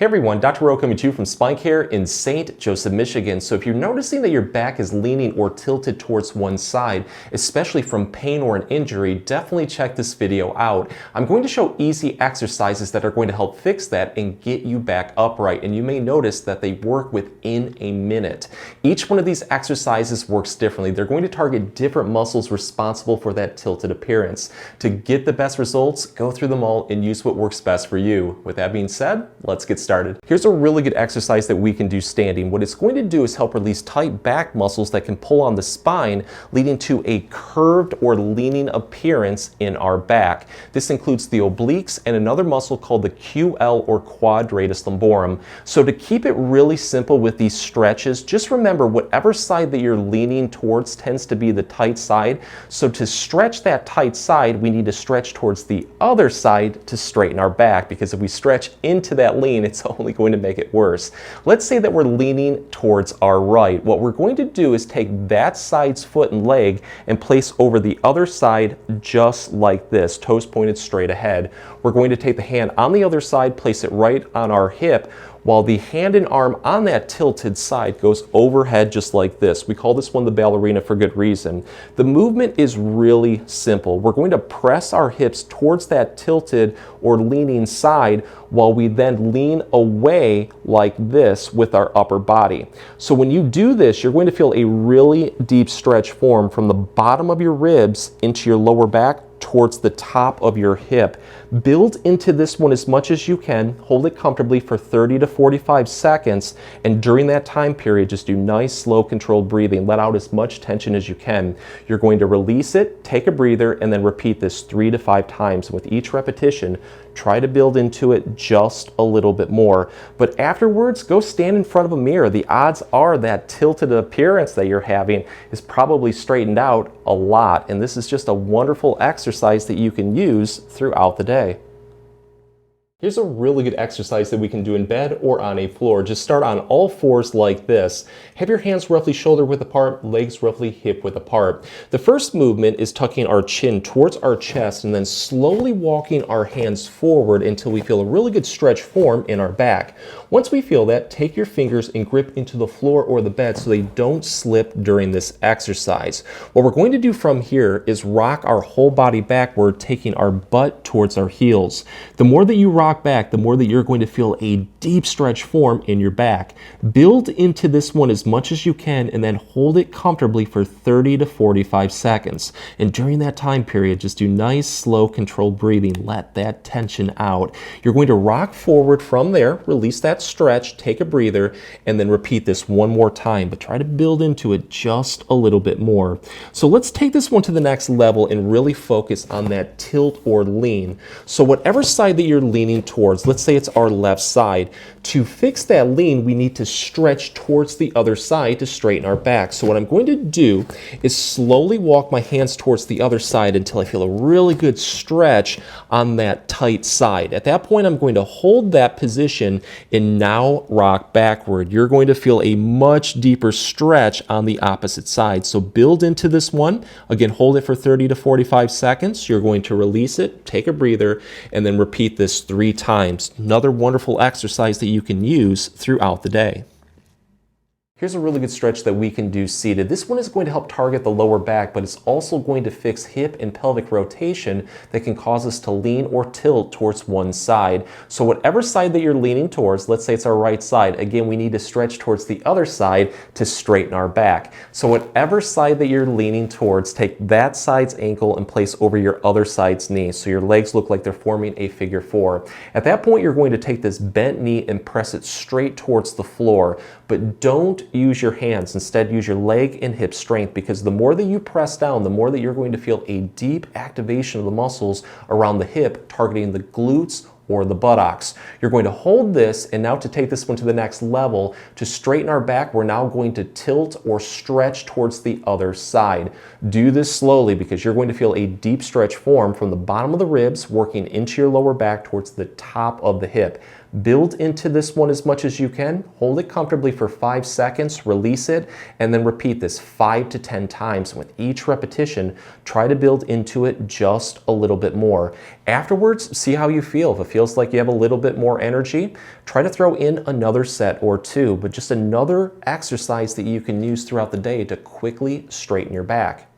Hey everyone, Dr. Rowe coming to you from SpineCare in St. Joseph, Michigan. So if you're noticing that your back is leaning or tilted towards one side, especially from pain or an injury, definitely check this video out. I'm going to show easy exercises that are going to help fix that and get you back upright. And you may notice that they work within a minute. Each one of these exercises works differently. They're going to target different muscles responsible for that tilted appearance. To get the best results, go through them all and use what works best for you. With that being said, let's get started. Here's a really good exercise that we can do standing. What it's going to do is help release tight back muscles that can pull on the spine, leading to a curved or leaning appearance in our back. This includes the obliques and another muscle called the QL or quadratus lumborum. So to keep it really simple with these stretches, just remember whatever side that you're leaning towards tends to be the tight side. So to stretch that tight side, we need to stretch towards the other side to straighten our back, because if we stretch into that lean, it's only going to make it worse. Let's say that we're leaning towards our right. What we're going to do is take that side's foot and leg and place over the other side just like this, toes pointed straight ahead. We're going to take the hand on the other side, place it right on our hip, while the hand and arm on that tilted side goes overhead just like this. We call this one the ballerina for good reason. The movement is really simple. We're going to press our hips towards that tilted or leaning side while we then lean away like this with our upper body. So when you do this, you're going to feel a really deep stretch form from the bottom of your ribs into your lower back towards the top of your hip. Build into this one as much as you can. Hold it comfortably for 30 to 45 seconds. And during that time period, just do nice, slow, controlled breathing. Let out as much tension as you can. You're going to release it, take a breather, and then repeat this 3 to 5 times. With each repetition, try to build into it just a little bit more. But afterwards, go stand in front of a mirror. The odds are that tilted appearance that you're having is probably straightened out a lot. And this is just a wonderful exercise that you can use throughout the day. Here's a really good exercise that we can do in bed or on a floor. Just start on all fours like this. Have your hands roughly shoulder width apart, legs roughly hip width apart. The first movement is tucking our chin towards our chest and then slowly walking our hands forward until we feel a really good stretch form in our back. Once we feel that, take your fingers and grip into the floor or the bed so they don't slip during this exercise. What we're going to do from here is rock our whole body backward, taking our butt towards our heels. The more that you rock back, the more that you're going to feel a deep stretch form in your back. Build into this one as much as you can and then hold it comfortably for 30 to 45 seconds. And during that time period, just do nice, slow, controlled breathing. Let that tension out. You're going to rock forward from there, release that stretch, take a breather, and then repeat this one more time, but try to build into it just a little bit more. So let's take this one to the next level and really focus on that tilt or lean. So whatever side that you're leaning towards, let's say it's our left side. To fix that lean, we need to stretch towards the other side to straighten our back. So what I'm going to do is slowly walk my hands towards the other side until I feel a really good stretch on that tight side. At that point, I'm going to hold that position and now rock backward. You're going to feel a much deeper stretch on the opposite side. So build into this one. Again, hold it for 30 to 45 seconds. You're going to release it, take a breather, and then repeat this 3 times. Another wonderful exercise that you can use throughout the day. Here's a really good stretch that we can do seated. This one is going to help target the lower back, but it's also going to fix hip and pelvic rotation that can cause us to lean or tilt towards one side. So whatever side that you're leaning towards, let's say it's our right side, again, we need to stretch towards the other side to straighten our back. So whatever side that you're leaning towards, take that side's ankle and place over your other side's knee. So your legs look like they're forming a figure 4. At that point, you're going to take this bent knee and press it straight towards the floor, but don't use your hands. Instead, use your leg and hip strength, because the more that you press down, the more that you're going to feel a deep activation of the muscles around the hip, targeting the glutes or the buttocks. You're going to hold this, and now to take this one to the next level, to straighten our back, we're now going to tilt or stretch towards the other side. Do this slowly, because you're going to feel a deep stretch form from the bottom of the ribs working into your lower back towards the top of the hip. Build into this one as much as you can. Hold it comfortably for 5 seconds, release it, and then repeat this 5 to 10 times. And with each repetition, try to build into it just a little bit more. Afterwards, see how you feel. If it feels like you have a little bit more energy, try to throw in another set or two, but just another exercise that you can use throughout the day to quickly straighten your back.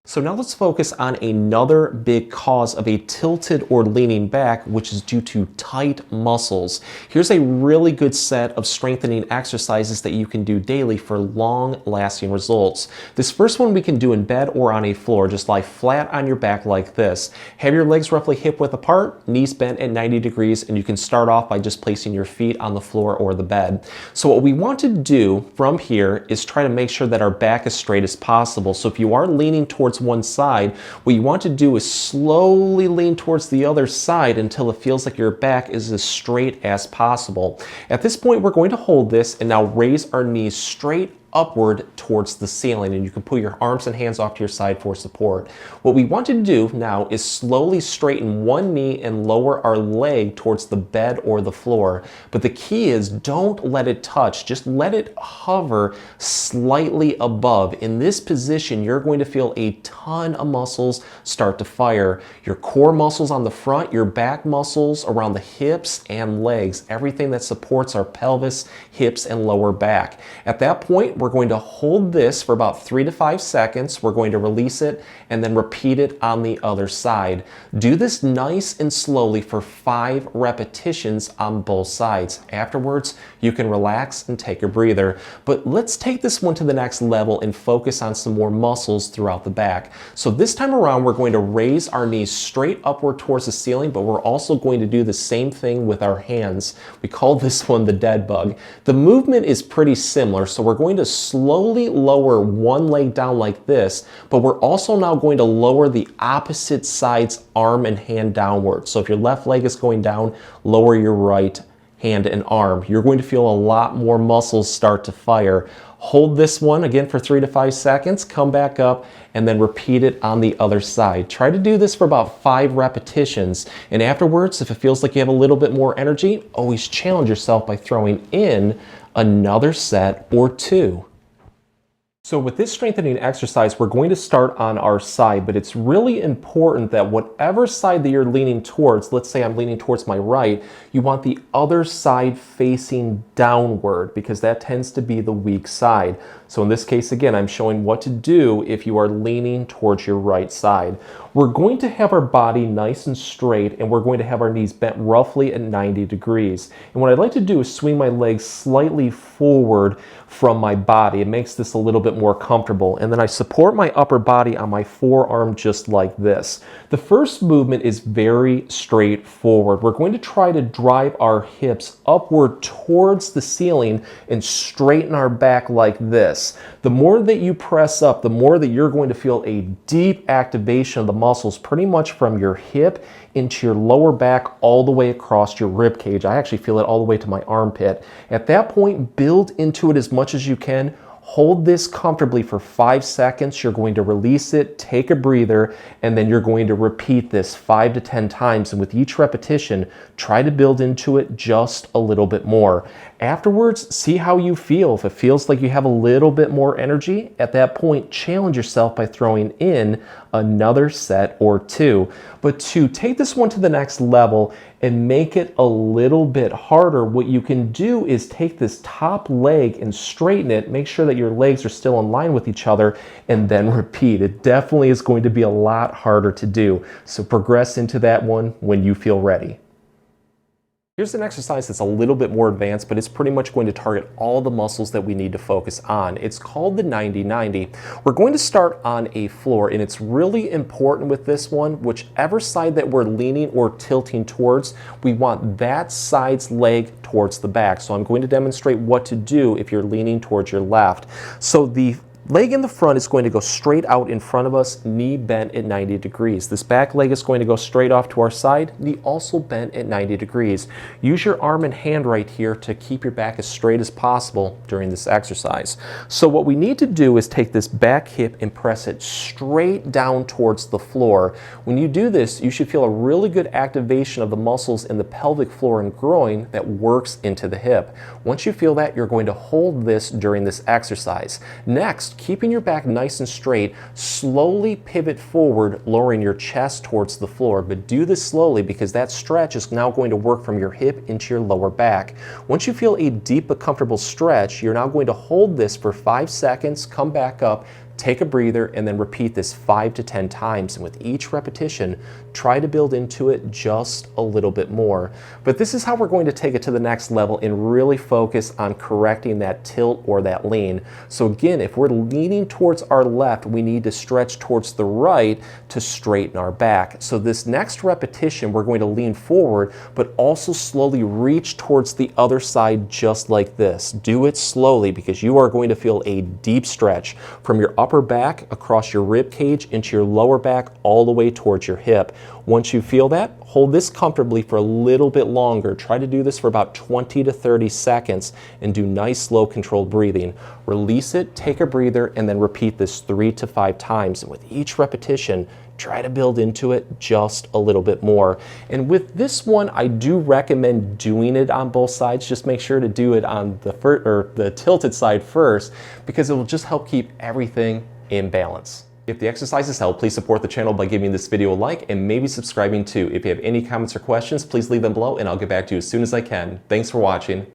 So now let's focus on another big cause of a tilted or leaning back, which is due to tight muscles. Here's a really good set of strengthening exercises that you can do daily for long-lasting results. This first one we can do in bed or on a floor. Just lie flat on your back like this. Have your legs roughly hip-width apart, knees bent at 90 degrees, and you can start off by just placing your feet on the floor or the bed. So what we want to do from here is try to make sure that our back is straight as possible. So if you are leaning towards one side, what you want to do is slowly lean towards the other side until it feels like your back is as straight as possible. At this point, we're going to hold this and now raise our knees straight upward towards the ceiling, and you can put your arms and hands off to your side for support. What we want to do now is slowly straighten one knee and lower our leg towards the bed or the floor. But the key is don't let it touch, just let it hover slightly above. In this position, you're going to feel a ton of muscles start to fire. Your core muscles on the front, your back muscles around the hips and legs, everything that supports our pelvis, hips, and lower back. At that point, we're going to hold this for about 3 to 5 seconds. We're going to release it and then repeat it on the other side. Do this nice and slowly for 5 repetitions on both sides. Afterwards, you can relax and take a breather. But let's take this one to the next level and focus on some more muscles throughout the back. So this time around, we're going to raise our knees straight upward towards the ceiling, but we're also going to do the same thing with our hands. We call this one the dead bug. The movement is pretty similar, so we're going to slowly lower one leg down like this, but we're also now going to lower the opposite side's arm and hand downward. So if your left leg is going down, lower your right hand and arm. You're going to feel a lot more muscles start to fire. Hold this one again for 3 to 5 seconds, come back up, and then repeat it on the other side. Try to do this for about 5 repetitions. And afterwards, if it feels like you have a little bit more energy, always challenge yourself by throwing in another set or 2. So with this strengthening exercise, we're going to start on our side, but it's really important that whatever side that you're leaning towards, let's say I'm leaning towards my right, you want the other side facing downward because that tends to be the weak side. So in this case, again, I'm showing what to do if you are leaning towards your right side. We're going to have our body nice and straight, and we're going to have our knees bent roughly at 90 degrees. And what I'd like to do is swing my legs slightly forward from my body. It makes this a little bit more comfortable. And then I support my upper body on my forearm just like this. The first movement is very straightforward. We're going to try to drive our hips upward towards the ceiling and straighten our back like this. The more that you press up, the more that you're going to feel a deep activation of the muscles pretty much from your hip into your lower back all the way across your rib cage. I actually feel it all the way to my armpit. At that point, build into it as much as you can. Hold this comfortably for 5 seconds. You're going to release it, take a breather, and then you're going to repeat this 5 to 10 times. And with each repetition, try to build into it just a little bit more. Afterwards, see how you feel. If it feels like you have a little bit more energy, at that point, challenge yourself by throwing in another set or 2. But to take this one to the next level and make it a little bit harder, what you can do is take this top leg and straighten it, make sure that your legs are still in line with each other, and then repeat. It definitely is going to be a lot harder to do. So progress into that one when you feel ready. Here's an exercise that's a little bit more advanced, but it's pretty much going to target all the muscles that we need to focus on. It's called the 90-90. We're going to start on a floor, and it's really important with this one, whichever side that we're leaning or tilting towards, we want that side's leg towards the back. So I'm going to demonstrate what to do if you're leaning towards your left. So the leg in the front is going to go straight out in front of us, knee bent at 90 degrees. This back leg is going to go straight off to our side, knee also bent at 90 degrees. Use your arm and hand right here to keep your back as straight as possible during this exercise. So what we need to do is take this back hip and press it straight down towards the floor. When you do this, you should feel a really good activation of the muscles in the pelvic floor and groin that works into the hip. Once you feel that, you're going to hold this during this exercise. Next, keeping your back nice and straight, slowly pivot forward, lowering your chest towards the floor, but do this slowly because that stretch is now going to work from your hip into your lower back. Once you feel a deep but comfortable stretch, you're now going to hold this for 5 seconds, come back up, take a breather, and then repeat this 5 to 10 times. And with each repetition, try to build into it just a little bit more. But this is how we're going to take it to the next level and really focus on correcting that tilt or that lean. So again, if we're leaning towards our left, we need to stretch towards the right to straighten our back. So this next repetition, we're going to lean forward, but also slowly reach towards the other side just like this. Do it slowly because you are going to feel a deep stretch from your upper back across your rib cage into your lower back all the way towards your hip. Once you feel that, hold this comfortably for a little bit longer. Try to do this for about 20 to 30 seconds and do nice, slow, controlled breathing. Release it, take a breather, and then repeat this 3 to 5 times. And with each repetition, try to build into it just a little bit more. And with this one, I do recommend doing it on both sides. Just make sure to do it on the tilted side first because it will just help keep everything in balance. If the exercises help, please support the channel by giving this video a like and maybe subscribing too. If you have any comments or questions, please leave them below and I'll get back to you as soon as I can. Thanks for watching.